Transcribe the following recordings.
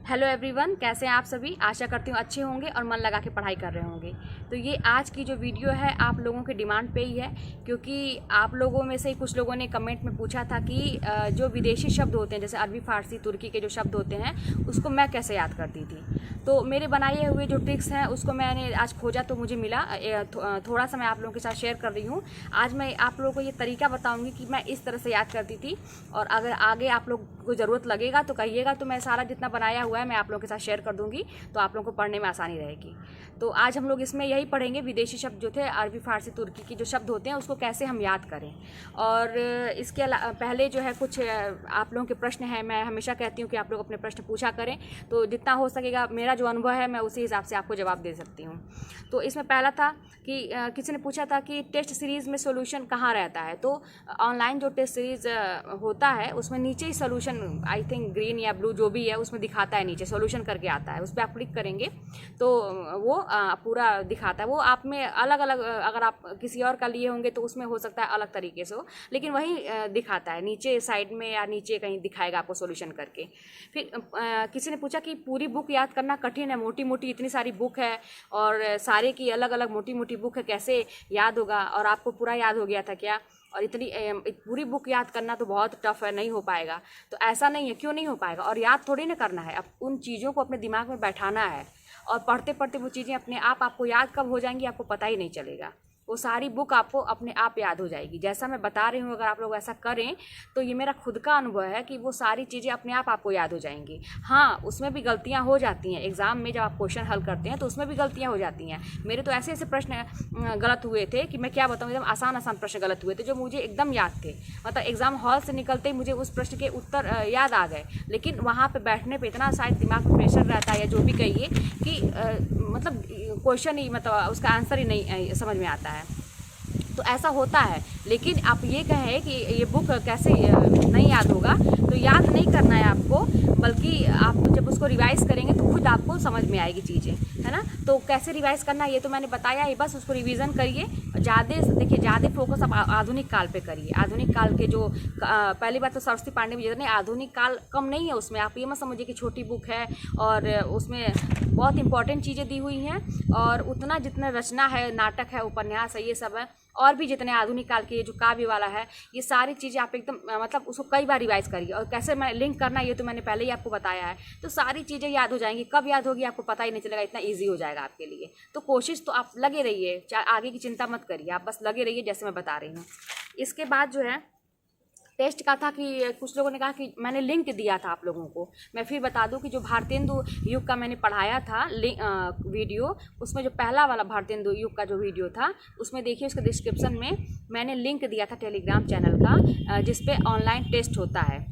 Hello everyone, कैसे हैं आप सभी। आशा करती हूँ अच्छे होंगे और मन लगा के पढ़ाई कर रहे होंगे। तो ये आज की जो वीडियो है आप लोगों के डिमांड पे ही है, क्योंकि आप लोगों में से ही कुछ लोगों ने कमेंट में पूछा था कि जो विदेशी शब्द होते हैं जैसे अरबी, फारसी, तुर्की के जो शब्द होते हैं उसको मैं कैसे याद करती थी। तो मेरे बनाए हुए जो ट्रिक्स हैं उसको मैंने आज खोजा तो मुझे मिला। थोड़ा सा मैं आप लोगों के साथ शेयर कर रही हूँ। आज मैं आप लोगों को ये तरीका बताऊँगी कि मैं इस तरह से याद करती थी, और अगर आगे आप लोग को ज़रूरत लगेगा तो कहिएगा, तो मैं सारा जितना बनाया हुआ है मैं आप लोगों के साथ शेयर कर दूंगी, तो आप लोगों को पढ़ने में आसानी रहेगी। तो आज हम लोग इसमें यही पढ़ेंगे, विदेशी शब्द जो थे अरबी, फारसी, तुर्की के जो शब्द होते हैं उसको कैसे हम याद करें। और इसके पहले जो है कुछ आप लोगों के प्रश्न हैं। मैं हमेशा कहती हूँ कि आप लोग अपने प्रश्न पूछा करें, तो जितना हो सकेगा मेरा जो अनुभव है मैं उसी हिसाब से आपको जवाब दे सकती हूँ। तो इसमें पहला था कि किसी ने पूछा था कि टेस्ट सीरीज़ में सोल्यूशन कहाँ रहता है। तो ऑनलाइन जो टेस्ट सीरीज़ होता है उसमें नीचे ही सोल्यूशन, आई थिंक ग्रीन या ब्लू जो भी है उसमें दिखाता है, नीचे सॉल्यूशन करके आता है, उस पर आप क्लिक करेंगे तो वो पूरा दिखाता है। वो आप में अलग अलग, अगर आप किसी और का लिए होंगे तो उसमें हो सकता है अलग तरीके से हो, लेकिन वही दिखाता है नीचे साइड में या नीचे कहीं दिखाएगा आपको सॉल्यूशन करके। फिर किसी ने पूछा कि पूरी बुक याद करना कठिन है, मोटी मोटी इतनी सारी बुक है और सारे की अलग अलग मोटी मोटी बुक है, कैसे याद होगा। और आपको पूरा याद हो गया था क्या, और इतनी पूरी बुक याद करना तो बहुत टफ है, नहीं हो पाएगा। तो ऐसा नहीं है, क्यों नहीं हो पाएगा, और याद थोड़ी ना करना है, अब उन चीज़ों को अपने दिमाग में बैठाना है, और पढ़ते पढ़ते वो चीज़ें अपने आप आपको याद कब हो जाएंगी आपको पता ही नहीं चलेगा। वो सारी बुक आपको अपने आप याद हो जाएगी, जैसा मैं बता रही हूँ। अगर आप लोग ऐसा करें तो ये मेरा खुद का अनुभव है कि वो सारी चीज़ें अपने आप आपको याद हो जाएंगी। हाँ, उसमें भी गलतियाँ हो जाती हैं, एग्ज़ाम में जब आप क्वेश्चन हल करते हैं तो उसमें भी गलतियाँ हो जाती हैं। मेरे तो ऐसे ऐसे प्रश्न गलत हुए थे कि मैं क्या बताऊँ, एकदम आसान आसान प्रश्न गलत हुए थे जो मुझे एकदम याद थे। मतलब एग्ज़ाम हॉल से निकलते ही मुझे उस प्रश्न के उत्तर याद आ गए, लेकिन वहाँ पर बैठने पर इतना शायद दिमाग में प्रेशर रहता है या जो भी कहिए कि मतलब क्वेश्चन ही, मतलब उसका आंसर ही नहीं समझ में आता है। तो ऐसा होता है, लेकिन आप ये कहें कि ये बुक कैसे नहीं याद होगा, तो याद नहीं करना है आपको, बल्कि आप जब उसको रिवाइज़ करेंगे तो खुद आपको समझ में आएगी चीज़ें, है ना। तो कैसे रिवाइज़ करना है ये तो मैंने बताया ही, बस उसको रिवीजन करिए। ज़्यादा देखिए, ज़्यादा फोकस आप आधुनिक काल पे करिए। आधुनिक काल के जो पहली बात तो सरस्वती पांडे भी जितने आधुनिक काल कम नहीं है उसमें, आप ये मत समझिए कि छोटी बुक है और उसमें बहुत इंपॉर्टेंट चीज़ें दी हुई हैं, और उतना जितना रचना है, नाटक है, उपन्यास है, ये सब है, और भी जितने आधुनिक काल के जो काव्य वाला है, ये सारी चीज़ें आप एकदम मतलब उसको कई बार रिवाइज़ करिए। और कैसे मैं लिंक करना ये तो मैंने पहले ही आपको बताया है, तो सारी चीज़ें याद हो जाएंगी। कब याद होगी आपको पता ही नहीं चलेगा, इतना ईजी हो जाएगा आपके लिए। तो कोशिश तो आप लगे रहिए, आगे की चिंता मत करिए, आप बस लगे रहिए जैसे मैं बता रही हूँ। इसके बाद जो है टेस्ट का था कि कुछ लोगों ने कहा कि मैंने लिंक दिया था आप लोगों को। मैं फिर बता दूं कि जो भारतेंदु युग का मैंने पढ़ाया था वीडियो, उसमें जो पहला वाला भारतेंदु युग का जो वीडियो था उसमें देखिए उसके डिस्क्रिप्शन में मैंने लिंक दिया था टेलीग्राम चैनल का, जिसपे ऑनलाइन टेस्ट होता है,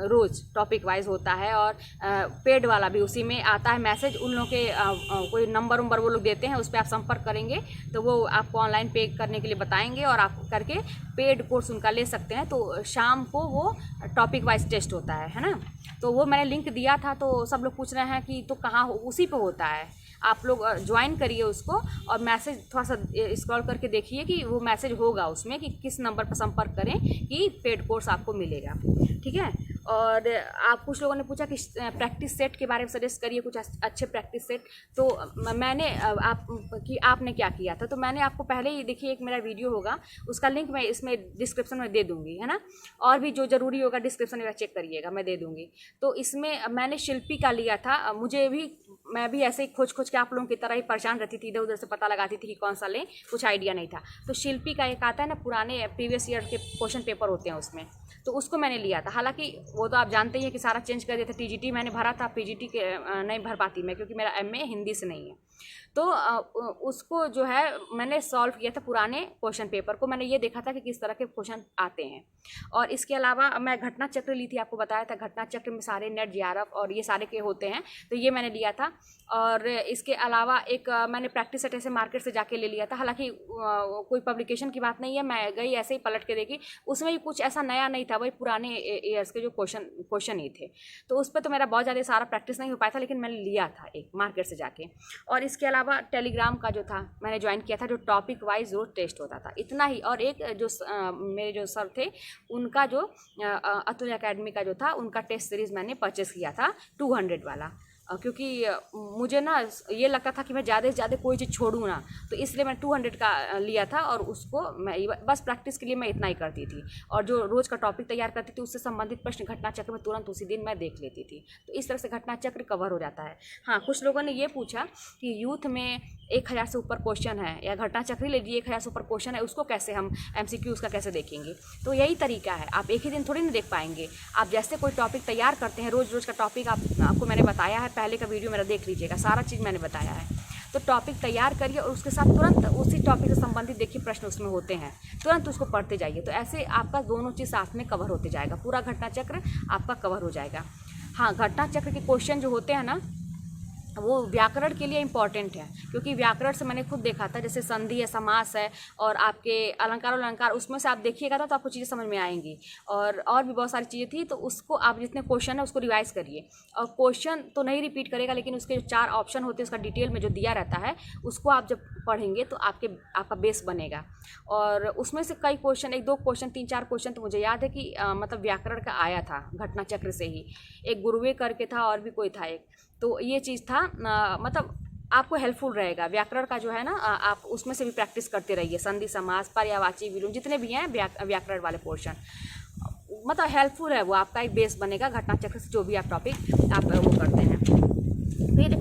रोज़ टॉपिक वाइज होता है, और पेड वाला भी उसी में आता है मैसेज। उन लोगों के कोई नंबर वो लोग देते हैं, उस पर आप संपर्क करेंगे तो वो आपको ऑनलाइन पे करने के लिए बताएंगे, और आप करके पेड कोर्स उनका ले सकते हैं। तो शाम को वो टॉपिक वाइज टेस्ट होता है ना। तो वो मैंने लिंक दिया था, तो सब लोग पूछ रहे हैं कि तो कहाँ, उसी पे होता है, आप लोग ज्वाइन करिए उसको, और मैसेज थोड़ा सा स्क्रॉल करके देखिए कि वो मैसेज होगा उसमें कि किस नंबर पर संपर्क करें कि पेड कोर्स आपको मिलेगा, ठीक है। और आप कुछ लोगों ने पूछा कि प्रैक्टिस सेट के बारे में सजेस्ट करिए कुछ अच्छे प्रैक्टिस सेट। तो मैंने आपने क्या किया था, तो मैंने आपको पहले ही देखिए एक मेरा वीडियो होगा, उसका लिंक मैं इसमें डिस्क्रिप्शन में दे दूँगी, है ना। और भी जो ज़रूरी होगा डिस्क्रिप्शन में चेक करिएगा, मैं दे दूँगी। तो इसमें मैंने शिल्पी का लिया था। मैं भी ऐसे ही खोज खोज के आप लोगों की तरह ही परेशान रहती थी, इधर उधर से पता लगाती थी कि कौन सा लें, कुछ आइडिया नहीं था। तो शिल्पी का एक आता है ना, पुराने प्रीवियस ईयर के क्वेश्चन पेपर होते हैं उसमें, तो उसको मैंने लिया था। हालांकि वो तो आप जानते ही हैं कि सारा चेंज कर दिया था। टीजीटी मैंने भरा था, पीजीटी के नहीं भर पाती मैं, क्योंकि मेरा एमए हिंदी से नहीं है। तो उसको जो है मैंने सॉल्व किया था, पुराने क्वेश्चन पेपर को मैंने ये देखा था कि किस तरह के क्वेश्चन आते हैं। और इसके अलावा मैं घटना चक्र ली थी, आपको बताया था घटना चक्र में सारे नेट जेआरएफ और ये सारे के होते हैं, तो ये मैंने लिया था। और इसके अलावा एक मैंने प्रैक्टिस सेट ऐसे मार्केट से जाके ले लिया था। हालांकि कोई पब्लिकेशन की बात नहीं है, मैं गई ऐसे ही पलट के देखी, उसमें भी कुछ ऐसा नया नहीं था, वही पुराने ईयर्स के जो क्वेश्चन ही थे। तो उस पर तो मेरा बहुत ज़्यादा सारा प्रैक्टिस नहीं हो पाया था, लेकिन मैंने लिया था एक मार्केट से जाके। और और इसके अलावा टेलीग्राम का जो था मैंने ज्वाइन किया था, जो टॉपिक वाइज रोज टेस्ट होता था, इतना ही। और एक जो मेरे जो सर थे उनका जो अतुल एकेडमी का जो था उनका टेस्ट सीरीज़ मैंने परचेस किया था 200 वाला, क्योंकि मुझे ना ये लगता था कि मैं ज़्यादा से ज़्यादा कोई चीज़ छोड़ूँ ना, तो इसलिए मैं 200 का लिया था। और उसको मैं बस प्रैक्टिस के लिए मैं इतना ही करती थी, और जो रोज़ का टॉपिक तैयार करती थी उससे संबंधित प्रश्न घटना चक्र में तुरंत उसी दिन मैं देख लेती थी। तो इस तरह से घटना चक्र कवर हो जाता है। हाँ, कुछ लोगों ने ये पूछा कि यूथ में 1000 से ऊपर क्वेश्चन है, या घटना चक्र ले लीजिए 1000 से ऊपर क्वेश्चन है, उसको कैसे हम MCQ उसका कैसे देखेंगे। तो यही तरीका है, आप एक ही दिन थोड़ी ना देख पाएंगे। आप जैसे कोई टॉपिक तैयार करते हैं, रोज़ रोज़ का टॉपिक आपको मैंने बताया है, पहले का वीडियो मेरा देख लीजिएगा, सारा चीज़ मैंने बताया है। तो टॉपिक तैयार करिए और उसके साथ तुरंत उसी टॉपिक से संबंधित देखिए प्रश्न उसमें होते हैं, तुरंत उसको पढ़ते जाइए। तो ऐसे आपका दोनों चीज़ साथ में कवर होते जाएगा, पूरा घटना चक्र आपका कवर हो जाएगा। हाँ, घटना चक्र के क्वेश्चन जो होते हैं ना, वो व्याकरण के लिए इम्पॉर्टेंट है, क्योंकि व्याकरण से मैंने खुद देखा था, जैसे संधि है, समास है, और आपके अलंकार और अलंकार, उसमें से आप देखिएगा तो आपको चीज़ें समझ में आएंगी। और भी बहुत सारी चीज़ें थी। तो उसको आप जितने क्वेश्चन है उसको रिवाइज करिए, और क्वेश्चन तो नहीं रिपीट करेगा, लेकिन उसके जो 4 ऑप्शन होते हैं उसका डिटेल में जो दिया रहता है उसको आप जब पढ़ेंगे तो आपका बेस बनेगा। और उसमें से कई क्वेश्चन, 1-2 क्वेश्चन, 3-4 क्वेश्चन तो मुझे याद है कि मतलब व्याकरण का आया था घटना चक्र से ही। एक गुरुवे करके था और भी कोई था एक, तो ये चीज़ था। मतलब आपको हेल्पफुल रहेगा व्याकरण का जो है ना, आप उसमें से भी प्रैक्टिस करते रहिए। संधि, समास, पर्यायवाची, विलोम, जितने भी हैं व्याकरण वाले पोर्शन, मतलब हेल्पफुल है वो, आपका एक बेस बनेगा घटना चक्र से, जो भी आप टॉपिक आप वो करते हैं। फिर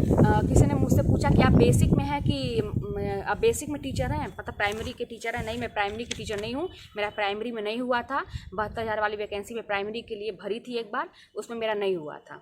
किसी ने मुझसे पूछा कि आप बेसिक में हैं कि आप बेसिक में टीचर हैं, मतलब प्राइमरी के टीचर हैं। नहीं, मैं प्राइमरी की टीचर नहीं हूँ, मेरा प्राइमरी में नहीं हुआ था। 72,000 वाली वैकेंसी में प्राइमरी के लिए भरी थी एक बार, उसमें मेरा नहीं हुआ था,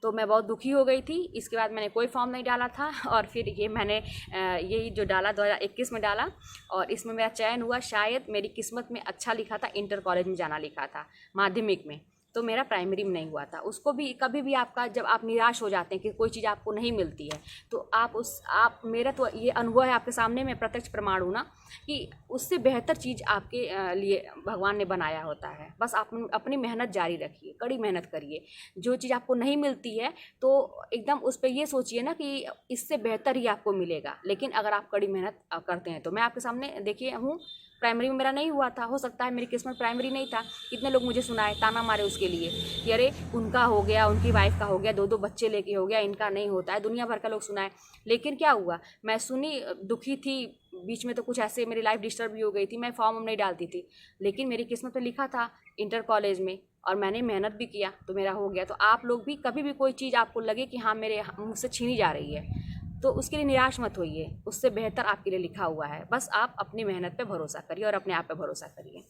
तो मैं बहुत दुखी हो गई थी। इसके बाद मैंने कोई फॉर्म नहीं डाला था, और फिर ये मैंने यही जो डाला 2021 में डाला, और इसमें मेरा चयन हुआ। शायद मेरी किस्मत में अच्छा लिखा था, इंटर कॉलेज में जाना लिखा था माध्यमिक में, तो मेरा प्राइमरी में नहीं हुआ था। उसको भी कभी भी आपका, जब आप निराश हो जाते हैं कि कोई चीज़ आपको नहीं मिलती है, तो आप मेरा तो ये अनुभव है आपके सामने, मैं प्रत्यक्ष प्रमाण हूँ ना, कि उससे बेहतर चीज़ आपके लिए भगवान ने बनाया होता है। बस आप अपनी मेहनत जारी रखिए, कड़ी मेहनत करिए। जो चीज़ आपको नहीं मिलती है तो एकदम उस पर ये सोचिए ना कि इससे बेहतर ही आपको मिलेगा, लेकिन अगर आप कड़ी मेहनत करते हैं तो। मैं आपके सामने देखिए हूँ, प्राइमरी में मेरा नहीं हुआ था, हो सकता है मेरी किस्मत प्राइमरी नहीं था। कितने लोग मुझे सुनाए, ताना मारे उसके लिए कि अरे उनका हो गया, उनकी वाइफ का हो गया, 2-2 बच्चे लेके हो गया, इनका नहीं होता है, दुनिया भर का लोग सुनाए। लेकिन क्या हुआ, मैं सुनी, दुखी थी, बीच में तो कुछ ऐसे मेरी लाइफ डिस्टर्ब भी हो गई थी, मैं फॉर्म नहीं डालती थी, लेकिन मेरी किस्मत में लिखा था इंटर कॉलेज में, और मैंने मेहनत भी किया तो मेरा हो गया। तो आप लोग भी कभी भी कोई चीज़ आपको लगे कि हाँ मेरे मुझसे छीनी जा रही है, तो उसके लिए निराश मत होइए, उससे बेहतर आपके लिए लिखा हुआ है। बस आप अपनी मेहनत पे भरोसा करिए और अपने आप पे भरोसा करिए।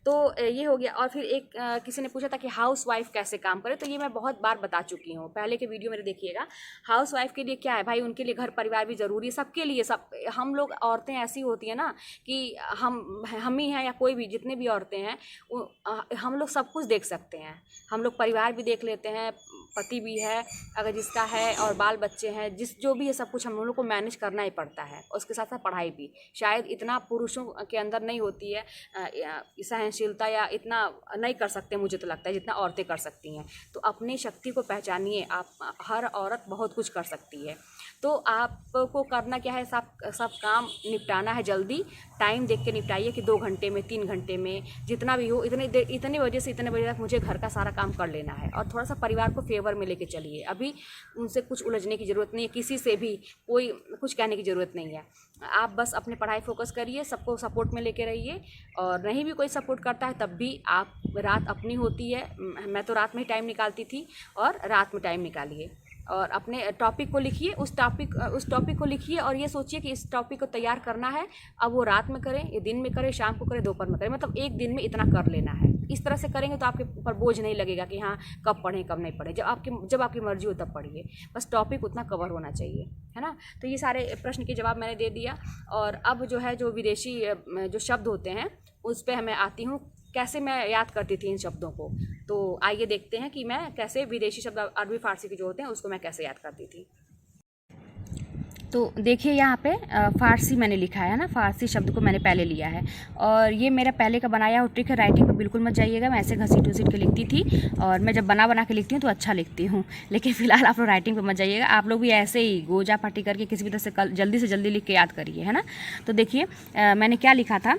तो ये हो गया। और फिर एक किसी ने पूछा था कि हाउस वाइफ कैसे काम करे, तो ये मैं बहुत बार बता चुकी हूँ, पहले के वीडियो मेरे देखिएगा। हाउस वाइफ के लिए क्या है भाई, उनके लिए घर परिवार भी ज़रूरी है, सबके लिए। सब हम लोग औरतें ऐसी होती हैं ना कि हम ही हैं या कोई भी, जितने भी औरतें हैं हम लोग सब कुछ देख सकते हैं। हम लोग परिवार भी देख लेते हैं, पति भी है अगर जिसका है, और बाल बच्चे हैं, जो भी है, सब कुछ हम लोग को मैनेज करना ही पड़ता है। उसके साथ साथ पढ़ाई भी शायद इतना पुरुषों के अंदर नहीं होती है, सहनशीलता, या इतना नहीं कर सकते मुझे तो लगता है जितना औरतें कर सकती हैं। तो अपनी शक्ति को पहचानिए, आप हर औरत बहुत कुछ कर सकती है। तो आपको करना क्या है, सब काम निपटाना है जल्दी, टाइम देख के निपटाइए कि 2 घंटे में, 3 घंटे में, जितना भी हो, इतने बजे से इतने बजे तक मुझे घर का सारा काम कर लेना है। और थोड़ा सा परिवार को फेवर में लेके चलिए, अभी उनसे कुछ उलझने की ज़रूरत नहीं है, किसी से भी कोई कुछ कहने की ज़रूरत नहीं है। आप बस अपने पढ़ाई फोकस करिए, सबको सपोर्ट में लेके रहिए, और नहीं भी कोई सपोर्ट करता है तब भी आप, रात अपनी होती है, मैं तो रात में ही टाइम निकालती थी, और रात में टाइम निकालिए और अपने टॉपिक को लिखिए, उस टॉपिक को लिखिए, और ये सोचिए कि इस टॉपिक को तैयार करना है। अब वो रात में करें, ये दिन में करें, शाम को करें, दोपहर में करें, मतलब एक दिन में इतना कर लेना है। इस तरह से करेंगे तो आपके ऊपर बोझ नहीं लगेगा कि हाँ कब पढ़ें कब नहीं पढ़ें, जब आपकी मर्जी हो तब पढ़िए, बस टॉपिक उतना कवर होना चाहिए, है ना। तो ये सारे प्रश्न के जवाब मैंने दे दिया। और अब जो है, जो विदेशी जो शब्द होते हैं उस पर मैं आती हूँ, कैसे मैं याद करती थी इन शब्दों को। तो आइए देखते हैं कि मैं कैसे विदेशी शब्द, अरबी फारसी के जो होते हैं, उसको मैं कैसे याद करती थी। तो देखिए यहाँ पे फ़ारसी मैंने लिखा है ना, फ़ारसी शब्द को मैंने पहले लिया है। और ये मेरा पहले का बनाया हुआ ट्रिक है, राइटिंग पे बिल्कुल मत जाइएगा। मैं ऐसे घसीट के लिखती थी, और मैं जब बना के लिखती हूँ तो अच्छा लिखती हूँ, लेकिन फ़िलहाल आप लोग राइटिंग पे मत जाइएगा। आप लोग भी ऐसे ही गोजा पाटी करके किसी भी तरह से जल्दी लिख के याद करिए, है ना। तो देखिए मैंने क्या लिखा था,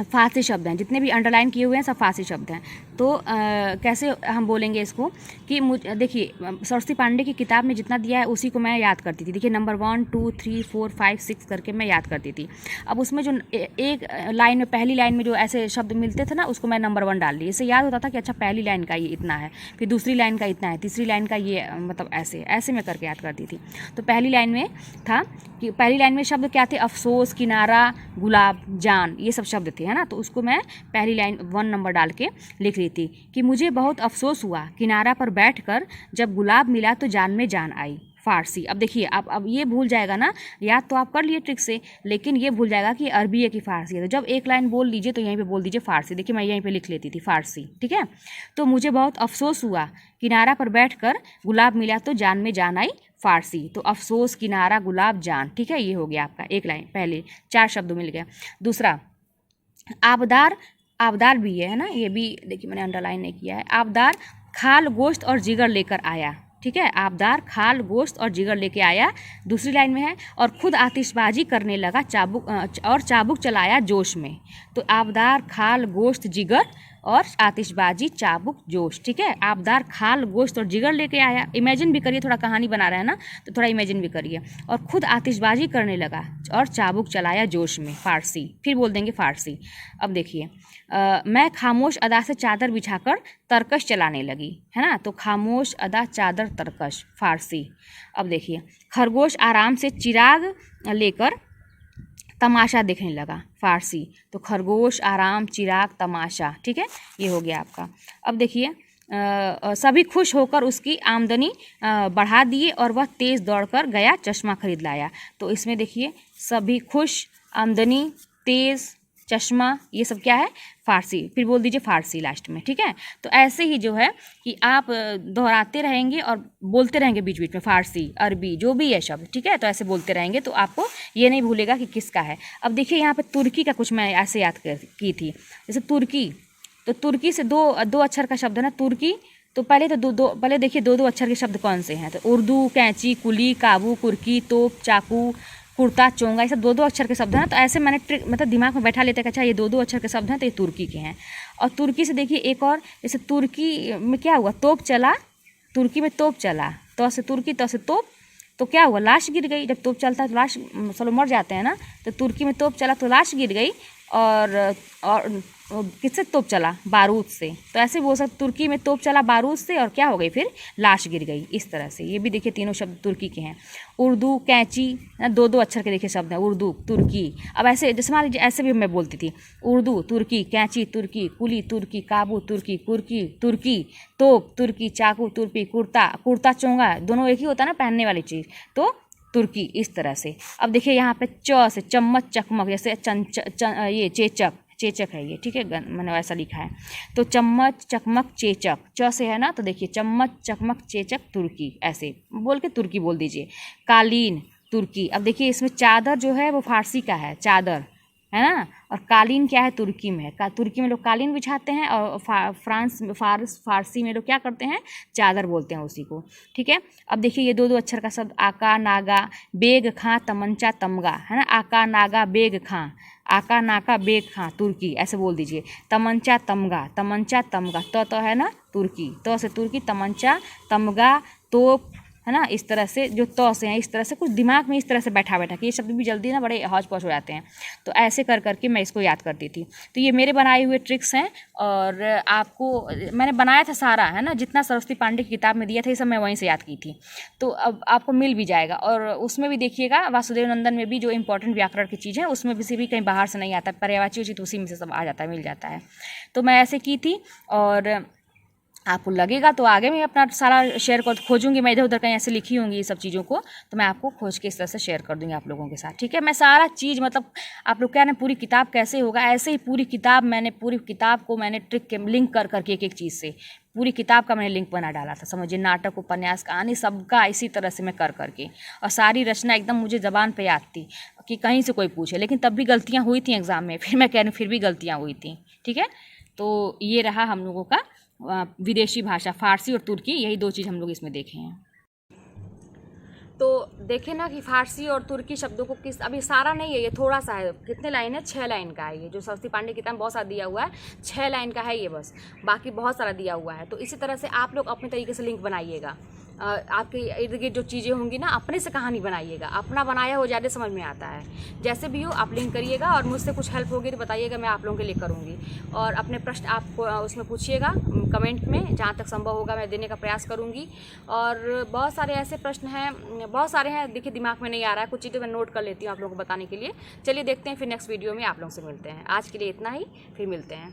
फ़ारसी शब्द हैं, जितने भी अंडरलाइन किए हुए हैं सब फ़ारसी शब्द हैं। तो कैसे हम बोलेंगे इसको कि देखिए सरस्वती पांडे की किताब में जितना दिया है उसी को मैं याद करती थी। देखिए नंबर 1 2 3 4 5 6 करके मैं याद करती थी। अब उसमें जो एक लाइन में, पहली लाइन में जो ऐसे शब्द मिलते थे ना, उसको मैं नंबर 1 डाल दी। इससे याद होता था कि अच्छा पहली लाइन का ये इतना है, फिर दूसरी लाइन का इतना है, तीसरी लाइन का ये, मतलब ऐसे मैं करके याद करती थी। तो पहली लाइन में था कि पहली लाइन में शब्द क्या थे, अफसोस, किनारा, गुलाब, जान, ये सब शब्द थे, है ना। तो उसको मैं पहली लाइन 1 नंबर डाल के लिख रही थी कि मुझे बहुत अफसोस हुआ किनारा पर बैठकर, जब गुलाब मिला तो जान में जान आई। फ़ारसी। अब देखिए आप, अब ये भूल जाएगा ना, याद तो आप कर लिए ट्रिक से, लेकिन ये भूल जाएगा कि अरबी है कि फ़ारसी है। तो जब एक लाइन बोल लीजिए तो यहीं पे बोल दीजिए फ़ारसी। देखिए मैं यहीं पे लिख लेती थी फ़ारसी, ठीक है। तो मुझे बहुत अफसोस हुआ किनारा पर बैठकर, गुलाब मिला तो जान में जान आई, फ़ारसी। तो अफसोस, किनारा, गुलाब, जान, ठीक है। ये हो गया आपका एक लाइन, पहले 4 शब्द मिल गया। दूसरा आबदार भी है ना, ये भी देखिए मैंने अंडरलाइन नहीं किया है। आबदार खाल, गोश्त और जिगर लेकर आया, ठीक है। आबदार खाल, गोश्त और जिगर लेके आया। दूसरी लाइन में है, और खुद आतिशबाजी करने लगा, चाबुक चलाया जोश में। तो आबदार खाल, गोश्त, जिगर और आतिशबाजी, चाबुक, जोश, ठीक है। आबदार खाल, गोश्त और जिगर लेके आया। इमेजिन भी करिए, थोड़ा कहानी बना रहे हैं ना, तो थोड़ा इमेजिन भी करिए। और खुद आतिशबाजी करने लगा और चाबुक चलाया जोश में, फ़ारसी। फिर बोल देंगे फ़ारसी। अब देखिए मैं खामोश अदा से चादर बिछाकर तरकश चलाने लगी, है ना। तो खामोश अदा, चादर, तरकश, फ़ारसी। अब देखिए खरगोश आराम से चिराग लेकर तमाशा देखने लगा, फ़ारसी। तो खरगोश, आराम, चिराग, तमाशा, ठीक है। ये हो गया आपका। अब देखिए सभी खुश होकर उसकी आमदनी बढ़ा दिए और वह तेज़ दौड़कर गया चश्मा खरीद लाया। तो इसमें देखिए सभी खुश, आमदनी, तेज़, चश्मा, ये सब क्या है, फ़ारसी। फिर बोल दीजिए फ़ारसी लास्ट में, ठीक है। तो ऐसे ही जो है कि आप दोहराते रहेंगे और बोलते रहेंगे बीच बीच में, फ़ारसी, अरबी, जो भी है शब्द, ठीक है। तो ऐसे बोलते रहेंगे तो आपको ये नहीं भूलेगा कि किसका है। अब देखिए यहाँ पे तुर्की का कुछ मैं ऐसे याद की थी, जैसे तुर्की। तो तुर्की से दो अक्षर का शब्द है ना, तुर्की। तो पहले तो पहले देखिए दो अक्षर के शब्द कौन से हैं। तो उर्दू, कैंची, कुली, काबू, कुर्की, तोप, चाकू, कुर्ता, चोंगा, ये सब दो अक्षर के शब्द हैं। तो ऐसे मैंने ट्रिक, मतलब दिमाग में बैठा लेते हैं कि अच्छा ये दो अक्षर के शब्द हैं, तो ये तुर्की के हैं। और तुर्की से देखिए एक और, जैसे तुर्की में क्या हुआ, तोप चला, तुर्की में तोप चला, तो से तुर्की, तो से तोप, तो क्या हुआ, लाश गिर गई। जब तोप चलता है तो लाश, सब लोग मर जाते हैं ना। तो तुर्की में तोप चला तो लाश गिर गई, और किससे तोप चला, बारूद से। तो ऐसे बोल सकते तुर्की में तोप चला बारूद से, और क्या हो गई, फिर लाश गिर गई, इस तरह से। ये भी देखिए तीनों शब्द तुर्की के हैं। उर्दू, कैंची, दो अक्षर के देखिए शब्द हैं, उर्दू, तुर्की। अब ऐसे जैसे मान लीजिए ऐसे भी मैं बोलती थी, उर्दू, तुर्की, कैंची, तुर्की, कुली, तुर्की, काबू, तुर्की, कुर्की, तुर्की, तोप, तुर्की, चाकू, तुर्की, कुर्ता, चोंगा, दोनों एक ही होता है ना, पहनने वाली चीज़, तो तुर्की, इस तरह से। अब देखिए यहाँ पे च से चम्मच, चकमक, जैसे ये चेचक है ये, ठीक है, मैंने वैसा लिखा है। तो चम्मच, चकमक, चेचक, च से है ना। तो देखिए चम्मच, चकमक, चेचक, तुर्की, ऐसे बोल के तुर्की बोल दीजिए। कालीन, तुर्की। अब देखिए इसमें चादर जो है वो फ़ारसी का है, चादर, है ना। और कालीन क्या है, तुर्की में है। तुर्की में लोग कालीन बिछाते हैं, और फ़ारसी में लोग क्या करते हैं, चादर बोलते हैं उसी को, ठीक है। अब देखिए ये दो अक्षर का शब्द, आका, नागा, बेग, खां, तमंचा, तमगा, है ना। आका, नागा, बेग, खां, आका, नाका, बेग, खां, तुर्की, ऐसे बोल दीजिए। तमंचा, तमगा, तमंचा, तमगा, तो है ना तुर्की, तो से तुर्की, तमंचा, तमगा, तोप, है ना। इस तरह से जो तो से हैं, इस तरह से कुछ दिमाग में इस तरह से बैठा कि ये शब्द भी जल्दी ना बड़े हौच पौच हो जाते हैं। तो ऐसे करके मैं इसको याद करती थी। तो ये मेरे बनाए हुए ट्रिक्स हैं, और आपको मैंने बनाया था सारा, है ना, जितना सरस्वती पांडे की किताब में दिया था ये सब मैं वहीं से याद की थी। तो अब आपको मिल भी जाएगा। और उसमें भी देखिएगा वासुदेव नंदन में भी जो इंपॉर्टेंट व्याकरण की चीज़ है उसमें भी कहीं बाहर से नहीं आता, पर्यायवाची उचित उसी में से सब आ जाता है, मिल जाता है। तो मैं ऐसे की थी, और आपको लगेगा तो आगे मैं अपना सारा शेयर कर खोजूंगी, मैं इधर उधर कहीं ऐसे लिखी होंगी ये सब चीज़ों को, तो मैं आपको खोज के इस तरह से शेयर कर दूंगी आप लोगों के साथ, ठीक है। मैं सारा चीज़ मतलब आप लोग क्या ना पूरी किताब कैसे होगा ऐसे ही पूरी किताब को मैंने ट्रिक के लिंक कर करके एक चीज़ से पूरी किताब का मैंने लिंक बना डाला था, समझिए। नाटक, उपन्यास, कहानी सबका इसी तरह से मैं कर करके, और सारी रचना एकदम मुझे ज़बान पे याद थी कि कहीं से कोई पूछे, लेकिन तब भी गलतियाँ हुई थी एग्ज़ाम में, फिर मैं कह रही हूँ फिर भी गलतियाँ हुई थी, ठीक है। तो ये रहा हम लोगों का विदेशी भाषा, फारसी और तुर्की, यही 2 चीज़ हम लोग इसमें देखे हैं। तो देखें ना कि फारसी और तुर्की शब्दों को किस, अभी सारा नहीं है, ये थोड़ा सा है। कितने लाइन है? 6 लाइन का है ये, जो सरस्वती पांडे की किताब बहुत सारा दिया हुआ है, 6 लाइन का है ये बस, बाकी बहुत सारा दिया हुआ है। तो इसी तरह से आप लोग अपने तरीके से लिंक बनाइएगा, आपके इर्द गिर्द जो चीज़ें होंगी ना अपने से कहानी बनाइएगा, अपना बनाया हो ज़्यादा समझ में आता है। जैसे भी हो आप लिंक करिएगा, और मुझसे कुछ हेल्प होगी तो बताइएगा, मैं आप लोगों के लिए करूँगी। और अपने प्रश्न आप उसमें पूछिएगा कमेंट में, जहाँ तक संभव होगा मैं देने का प्रयास करूँगी। और बहुत सारे ऐसे प्रश्न हैं, बहुत सारे हैं, देखिए दिमाग में नहीं आ रहा है, कुछ चीज़ें मैं नोट कर लेती हूँ आप लोगों को बताने के लिए। चलिए देखते हैं, फिर नेक्स्ट वीडियो में आप लोगों से मिलते हैं। आज के लिए इतना ही, फिर मिलते हैं।